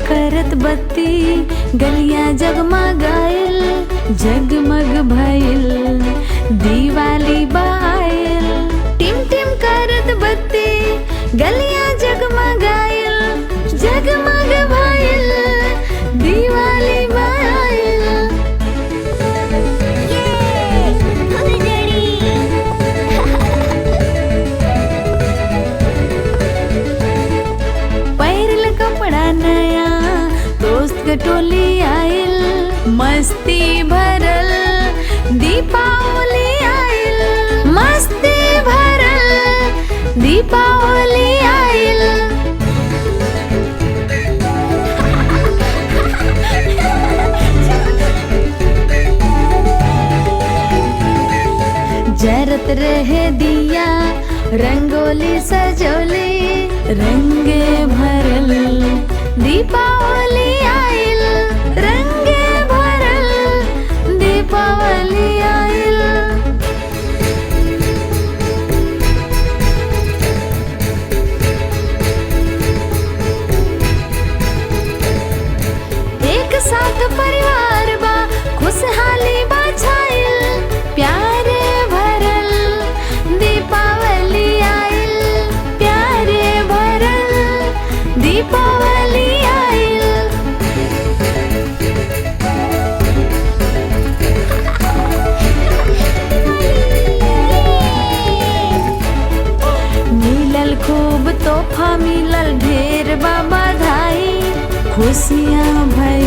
करत बत्ती गलियां जगमगाइल, जगमग भइल दिवाली बाइल। टिम टिम करत बत्ती गलियां जगमगाइल, जगमग भइल दिवाली बाइल। पैरल कपड़ा नया दोस्त के टोली आइल, मस्ती भरल दीपावली आइल, मस्ती भरल दीपावली आइल। जरत रहे दिया रंगोली सजोली, रंगे भरल दीपावली आइल, रंगे भरल दीपावली आइल। एक साथ परिवार बा खुशहाली बा छाइल, प्यारे भरल दीपावली आइल, प्यारे भरल दीपावली आइल। मिलल खूब तोहफा मिलल ढेर बा बधाई, खुशियाँ भई